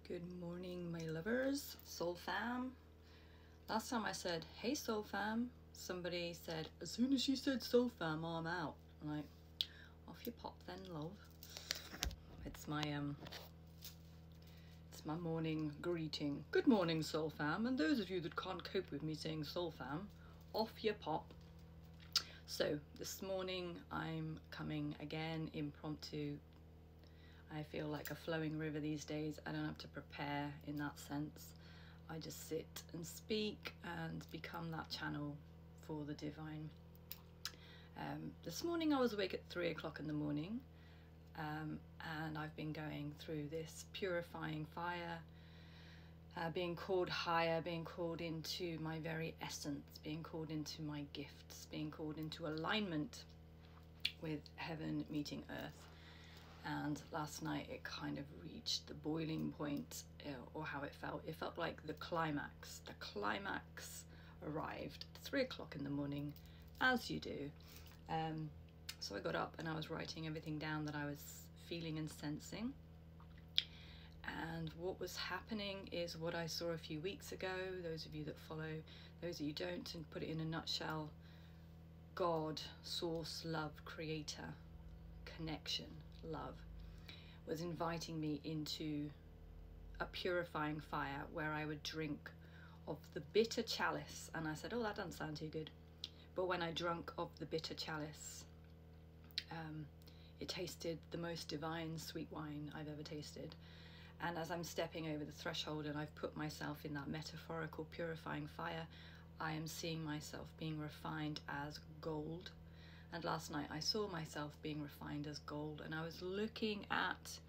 Good morning, my lovers, soul fam. Last time I said, hey soul fam, somebody said, as soon as you said soul fam, I'm out. I'm like, off you pop then, love. It's my morning greeting. Good morning, soul fam. And those of you that can't cope with me saying soul fam, off you pop. So this morning I'm coming again impromptu. I feel like a flowing river these days. I don't have to prepare in that sense. I just sit and speak and become that channel for the divine. This morning I was awake at 3 o'clock in the morning, and I've been going through this purifying fire, being called higher, being called into my very essence, being called into my gifts, being called into alignment with heaven meeting earth. And last night it kind of reached the boiling point, or how it felt. It felt like the climax. The climax arrived at 3 o'clock in the morning, as you do. So I got up and I was writing everything down that I was feeling and sensing. And what was happening is what I saw a few weeks ago. Those of you that follow, those of you don't, and put it in a nutshell: God, source, love, creator, connection, love, was inviting me into a purifying fire where I would drink of the bitter chalice. And I said, oh, that doesn't sound too good. But when I drank of the bitter chalice, it tasted the most divine sweet wine I've ever tasted. And as I'm stepping over the threshold and I've put myself in that metaphorical purifying fire, I am seeing myself being refined as gold. And last night I saw myself being refined as gold, and I was looking at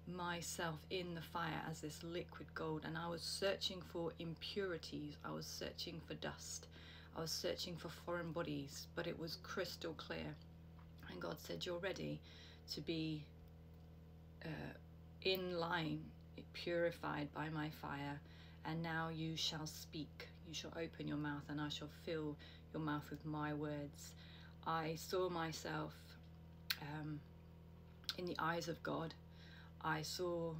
myself in the fire as this liquid gold, and I was searching for impurities, I was searching for dust, I was searching for foreign bodies, but it was crystal clear. And God said, you're ready to be in line, purified by my fire, and now you shall speak, you shall open your mouth, and I shall fill your mouth with my words. I saw myself in the eyes of God. I saw,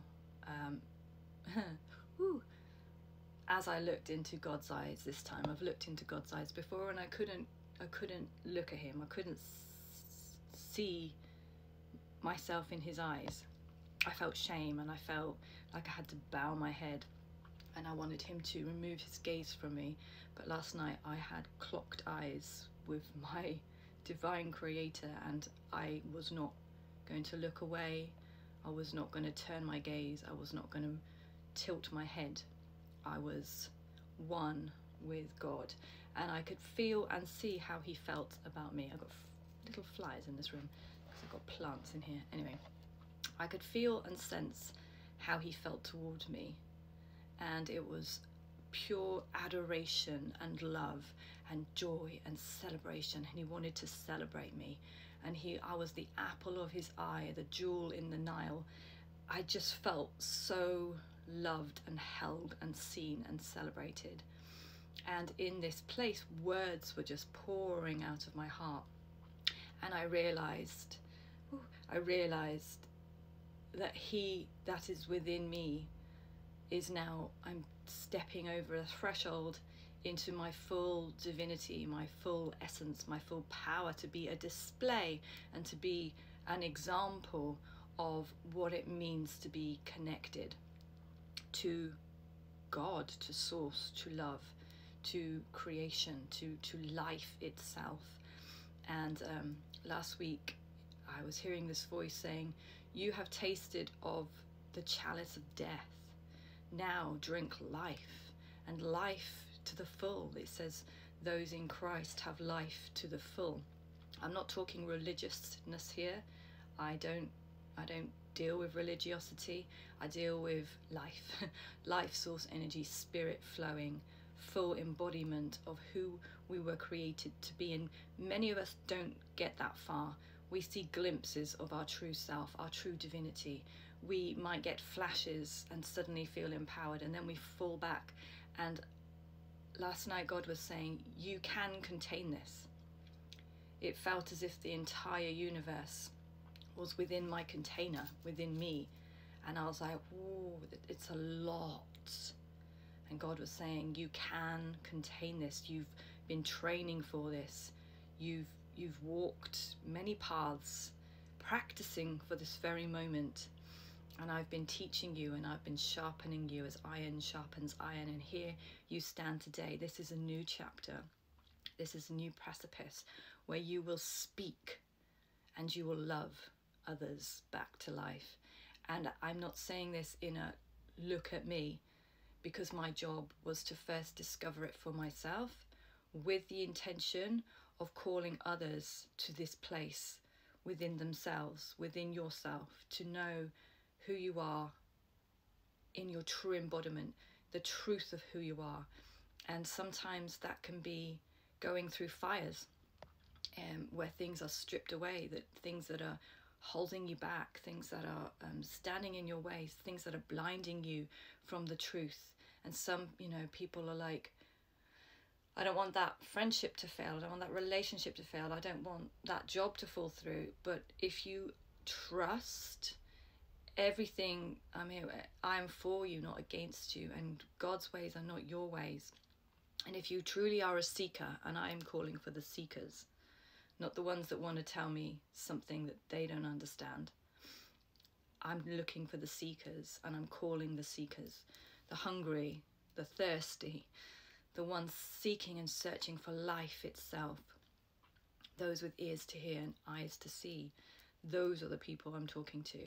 as I looked into God's eyes this time. I've looked into God's eyes before, and I couldn't look at him. I couldn't see myself in his eyes. I felt shame, and I felt like I had to bow my head, and I wanted him to remove his gaze from me. But last night I had clocked eyes with my divine creator, and I was not going to look away. I was not going to turn my gaze. I was not going to tilt my head. I was one with God, and I could feel and see how he felt about me. I've got little flies in this room because I've got plants in here. Anyway, I could feel and sense how he felt toward me, and it was pure adoration and love and joy and celebration. And he wanted to celebrate me, and I was the apple of his eye, the jewel in the Nile. I just felt so loved and held and seen and celebrated. And in this place, words were just pouring out of my heart, and I realized that he that is within me is now, I'm stepping over a threshold into my full divinity, my full essence, my full power, to be a display and to be an example of what it means to be connected to God, to source, to love, to creation, to life itself. And last week I was hearing this voice saying, you have tasted of the chalice of death. Now drink life, and life to the full. It says those in Christ have life to the full. I'm not talking religiousness here. I don't deal with religiosity. I deal with life, life source energy, spirit flowing, full embodiment of who we were created to be. And many of us don't get that far. We see glimpses of our true self, our true divinity. We might get flashes and suddenly feel empowered, and then we fall back. And last night God was saying, you can contain this. It felt as if the entire universe was within my container, within me, And I was like, oh, it's a lot. And God was saying, you can contain this. You've been training for this. You've walked many paths, practicing for this very moment. And I've been teaching you, and I've been sharpening you as iron sharpens iron. And here you stand today. This is a new chapter. This is a new precipice where you will speak and you will love others back to life. And I'm not saying this in a look at me, because my job was to first discover it for myself with the intention of calling others to this place within themselves, within yourself, to know who you are in your true embodiment, the truth of who you are. And sometimes that can be going through fires, where things are stripped away, that things that are holding you back, things that are standing in your way, things that are blinding you from the truth. And some, people are like, I don't want that friendship to fail, I don't want that relationship to fail, I don't want that job to fall through. But if you trust everything, I'm for you, not against you, and God's ways are not your ways. And if you truly are a seeker, and I am calling for the seekers, not the ones that want to tell me something that they don't understand. I'm looking for the seekers, and I'm calling the seekers, the hungry, the thirsty, the ones seeking and searching for life itself, those with ears to hear and eyes to see. Those are the people I'm talking to.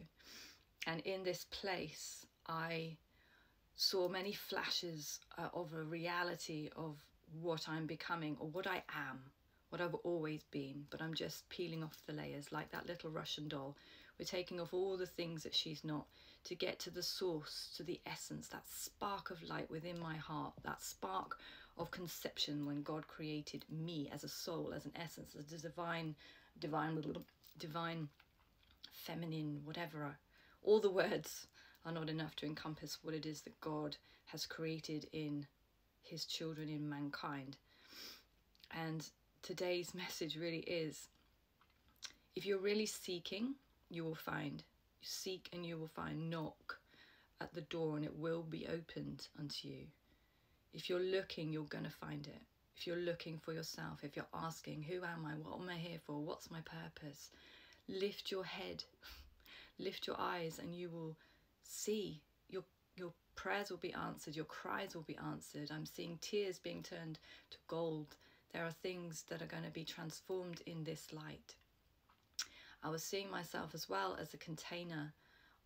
And in this place, I saw many flashes of a reality of what I'm becoming, or what I am, what I've always been, but I'm just peeling off the layers like that little Russian doll. We're taking off all the things that she's not to get to the source, to the essence, that spark of light within my heart, that spark of conception when God created me as a soul, as an essence, as a divine, feminine, whatever. All the words are not enough to encompass what it is that God has created in his children, in mankind. And today's message really is, if you're really seeking, you will find. Seek and you will find. Knock at the door and it will be opened unto you. If you're looking, you're going to find it. If you're looking for yourself, if you're asking, who am I? What am I here for? What's my purpose? Lift your head, lift your eyes, and you will see. Your prayers will be answered. Your cries will be answered. I'm seeing tears being turned to gold. There are things that are going to be transformed in this light. I was seeing myself as well as a container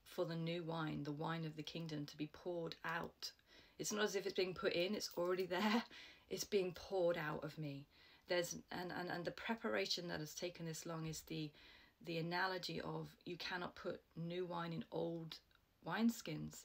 for the new wine, the wine of the kingdom, to be poured out. It's not as if it's being put in, it's already there. It's being poured out of me. And the preparation that has taken this long is the analogy of, you cannot put new wine in old wineskins.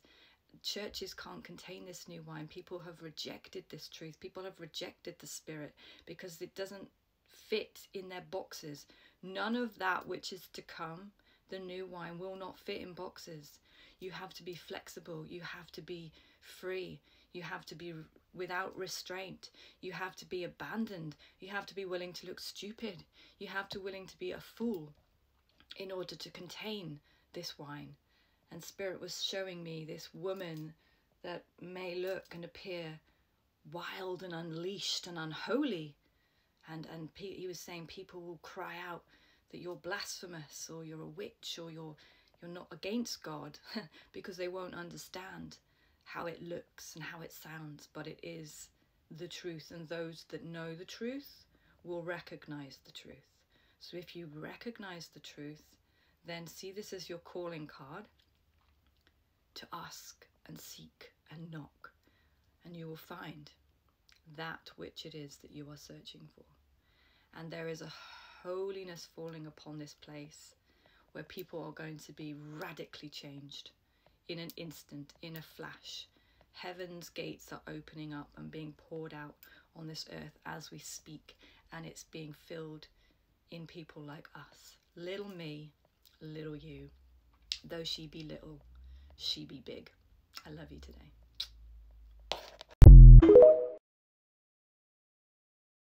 Churches can't contain this new wine. People have rejected this truth. People have rejected the Spirit because it doesn't fit in their boxes. None of that which is to come, the new wine, will not fit in boxes. You have to be flexible. You have to be free. You have to be without restraint. You have to be abandoned. You have to be willing to look stupid. You have to be willing to be a fool in order to contain this wine. And Spirit was showing me this woman that may look and appear wild and unleashed and unholy. And he was saying people will cry out that you're blasphemous, or you're a witch, or you're not against God because they won't understand how it looks and how it sounds. But it is the truth, and those that know the truth will recognize the truth. So if you recognize the truth, then see this as your calling card to ask and seek and knock, and you will find that which it is that you are searching for. And there is a holiness falling upon this place where people are going to be radically changed in an instant, in a flash. Heaven's gates are opening up and being poured out on this earth as we speak, and it's being filled in people like us. Little me, little you. Though she be little, she be big. I love you today.